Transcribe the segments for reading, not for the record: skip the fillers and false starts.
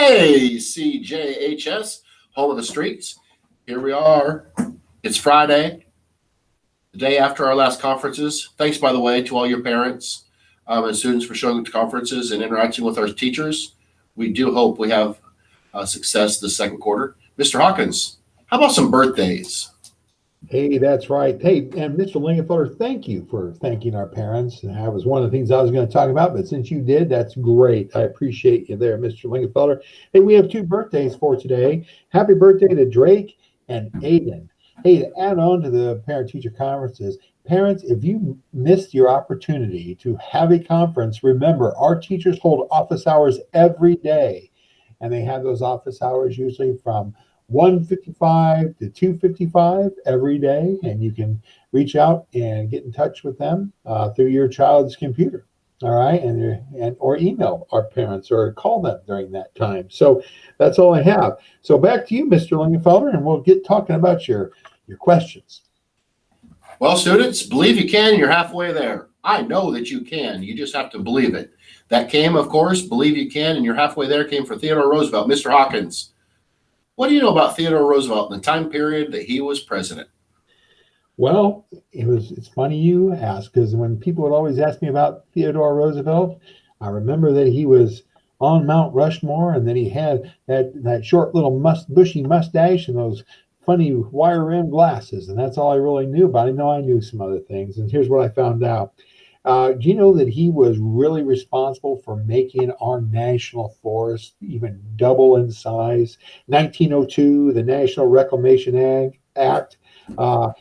KCJHS, home of the streets. Here we are. It's Friday, the day after our last conferences. Thanks, by the way, to all your parents and students for showing up to conferences and interacting with our teachers. We do hope we have success this second quarter. Mr. Hawkins, how about some birthdays? Hey, that's right. Hey, and Mr. Lingenfelder, thank you for thanking our parents. And that was one of the things I was going to talk about, but since you did, that's great. I appreciate you there, Mr. Lingenfelder. Hey, we have two birthdays for today. Happy birthday to Drake and Aiden. Hey, to add on to the parent-teacher conferences, parents, if you missed your opportunity to have a conference, remember, our teachers hold office hours every day, and they have those office hours usually from 1:55 to 2:55 every day, and you can reach out and get in touch with them through your child's computer. All right, and or email our parents or call them during that time. So that's all I have. So back to you, Mr. Lingenfelder, and we'll get talking about your questions. Well, students, believe you can, and you're halfway there. I know that you can. You just have to believe it. That came, of course, believe you can, and you're halfway there, came from Theodore Roosevelt. Mr. Hawkins, what do you know about Theodore Roosevelt in the time period that he was president? Well, it's funny you ask, because when people would always ask me about Theodore Roosevelt, I remember that he was on Mount Rushmore, and then he had that short little bushy mustache and those funny wire rimmed glasses, and that's all I really knew about him. I knew some other things, and here's what I found out. Do you know that he was really responsible for making our national forest even double in size? 1902, the National Reclamation Act,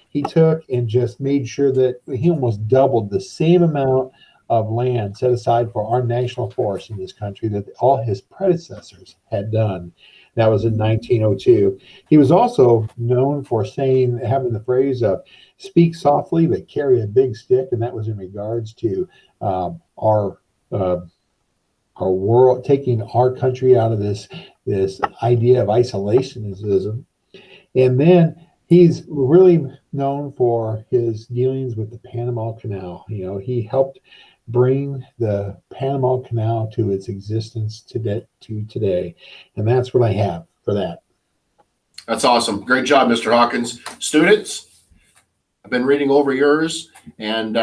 he took and just made sure that he almost doubled the same amount of land set aside for our national forest in this country that all his predecessors had done. That was in 1902. He was also known for having the phrase of "speak softly but carry a big stick," and that was in regards to our world, taking our country out of this idea of isolationism. And then he's really known for his dealings with the Panama Canal. He helped bring the Panama Canal to its existence today. And that's what I have for that. That's awesome. Great job, Mr. Hawkins. Students, I've been reading over yours, and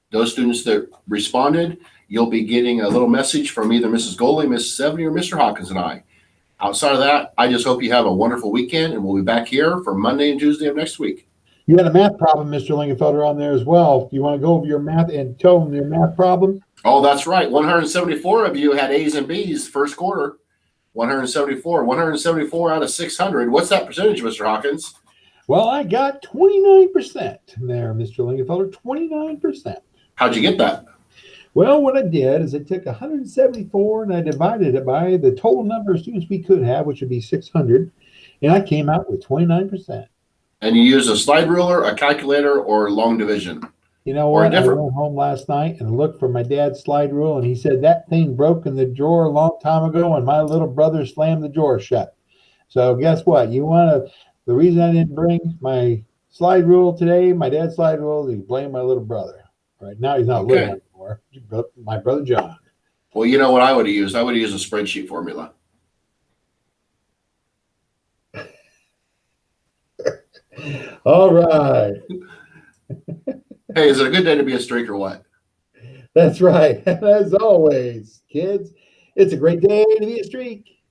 those students that responded, you'll be getting a little message from either Mrs. Goley, Mrs. Seveny, or Mr. Hawkins and I. Outside of that, I just hope you have a wonderful weekend, and we'll be back here for Monday and Tuesday of next week. You had a math problem, Mr. Lingenfelder, on there as well. You want to go over your math and tell them your math problem? Oh, that's right. 174 of you had A's and B's first quarter. 174 out of 600. What's that percentage, Mr. Hawkins? Well, I got 29% there, Mr. Lingenfelder, 29%. How'd you get that? Well, what I did is I took 174 and I divided it by the total number of students we could have, which would be 600, and I came out with 29%. And you use a slide ruler, a calculator, or long division? You know what? I went home last night and looked for my dad's slide rule, and he said that thing broke in the drawer a long time ago, and my little brother slammed the drawer shut. So guess what? The reason I didn't bring my slide rule today, my dad's slide rule, is blame my little brother. Right now he's not living anymore. My brother John. Well, you know what I would have used? I would have used a spreadsheet formula. All right. Hey, is it a good day to be a streak or what? That's right. As always, kids, it's a great day to be a streak.